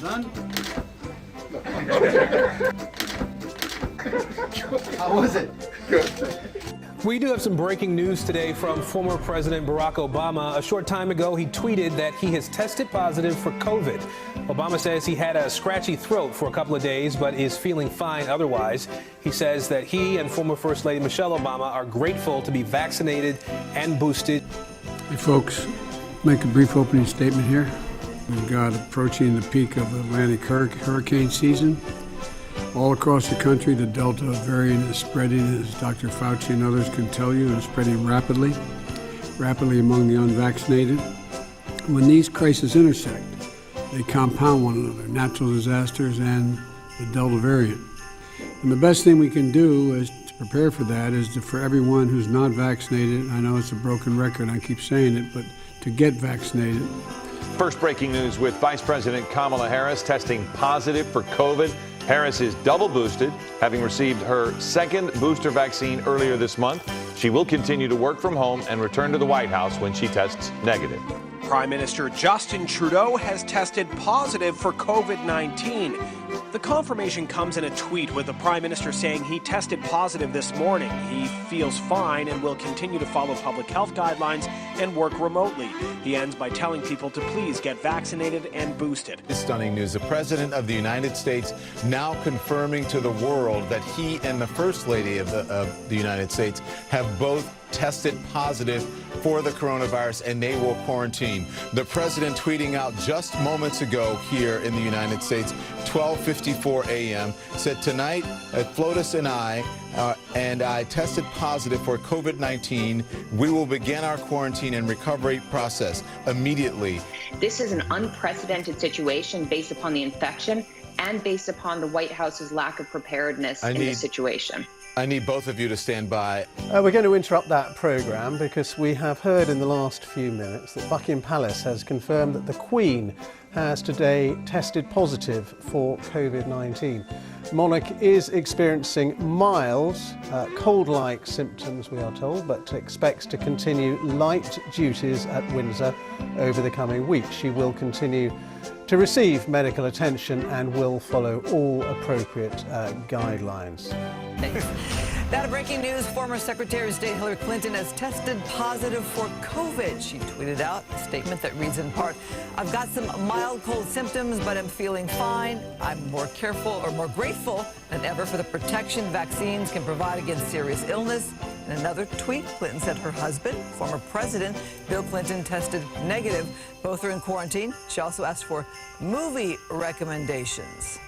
Done. How was it? Good. We do have some breaking news today from former President Barack Obama. A short time ago, he tweeted that he has tested positive for COVID. Obama says he had a scratchy throat for a couple of days, but is feeling fine otherwise. He says that he and former First Lady Michelle Obama are grateful to be vaccinated and boosted. Hey folks, make a brief opening statement here. We've got approaching the peak of Atlantic hurricane season. All across the country, the Delta variant is spreading, as Dr. Fauci and others can tell you, and spreading rapidly among the unvaccinated. When these crises intersect, they compound one another, natural disasters and the Delta variant. And the best thing we can do is to prepare for that is for everyone who's not vaccinated, I know it's a broken record, I keep saying it, but to get vaccinated. First breaking news with Vice President Kamala Harris testing positive for COVID. Harris is double boosted, having received her second booster vaccine earlier this month. She will continue to work from home and return to the White House when she tests negative. Prime Minister Justin Trudeau has tested positive for COVID-19. The confirmation comes in a tweet with the Prime Minister saying he tested positive this morning. He feels fine and will continue to follow public health guidelines and work remotely. He ends by telling people to please get vaccinated and boosted. Stunning news. The President of the United States now confirming to the world that he and the First Lady of the United States have both tested positive for the coronavirus and they will quarantine. The president tweeting out just moments ago here in the United States, 12:54 a.m., said tonight, Flotus and I tested positive for COVID-19. We will begin our quarantine and recovery process immediately. This is an unprecedented situation based upon the infection and based upon the White House's lack of preparedness in this situation. I need both of you to stand by. We're going to interrupt that programme because we have heard in the last few minutes that Buckingham Palace has confirmed that the Queen has today tested positive for COVID-19. Monarch is experiencing mild, cold-like symptoms, we are told, but expects to continue light duties at Windsor over the coming weeks. She will continue to receive medical attention and will follow all appropriate guidelines. That breaking news, former Secretary of State Hillary Clinton has tested positive for COVID. She tweeted out a statement that reads in part, "I've got some mild cold symptoms, but I'm feeling fine. I'm more grateful than ever for the protection vaccines can provide against serious illness." In another tweet, Clinton said her husband, former President Bill Clinton, tested negative. Both are in quarantine. She also asked for movie recommendations.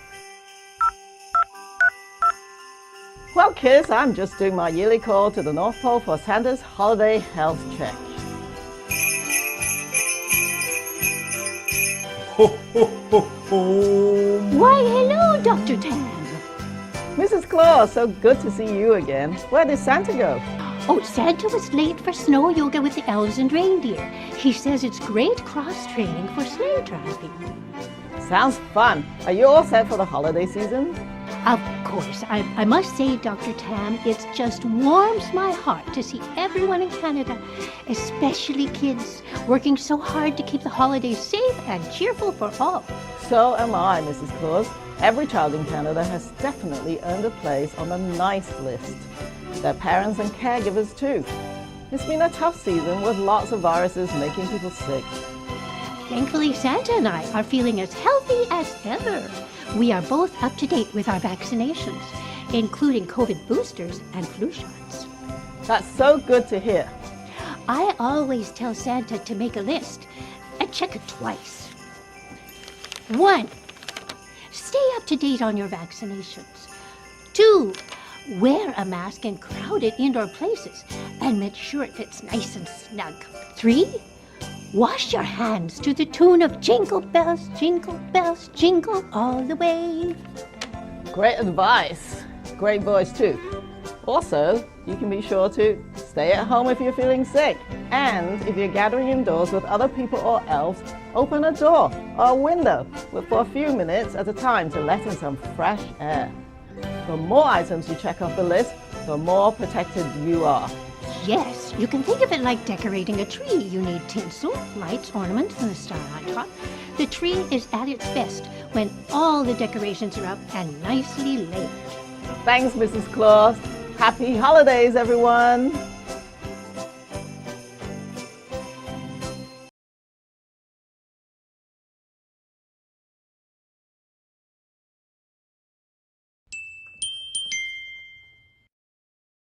Well, kids, I'm just doing my yearly call to the North Pole for Santa's holiday health check. Ho, ho, ho, ho. Why, hello, Dr. Tan. Mrs. Claus, so good to see you again. Where did Santa go? Oh, Santa was late for snow yoga with the elves and reindeer. He says it's great cross-training for sleigh driving. Sounds fun. Are you all set for the holiday season? Of course. I must say, Dr. Tam, it just warms my heart to see everyone in Canada, especially kids, working so hard to keep the holidays safe and cheerful for all. So am I, Mrs. Claus. Every child in Canada has definitely earned a place on the nice list. Their parents and caregivers too. It's been a tough season with lots of viruses making people sick. Thankfully, Santa and I are feeling as healthy as ever. We are both up to date with our vaccinations, including COVID boosters and flu shots. That's so good to hear. I always tell Santa to make a list and check it twice. 1. Stay up to date on your vaccinations. 2. Wear a mask in crowded indoor places and make sure it fits nice and snug. 3. Wash your hands to the tune of jingle bells, jingle all the way. Great advice. Great voice too. Also, you can be sure to stay at home if you're feeling sick. And if you're gathering indoors with other people or elves, open a door or a window for a few minutes at a time to let in some fresh air. The more items you check off the list, the more protected you are. Yes, you can think of it like decorating a tree. You need tinsel, lights, ornaments, and a star on top. The tree is at its best when all the decorations are up and nicely layered. Thanks, Mrs. Claus. Happy holidays, everyone.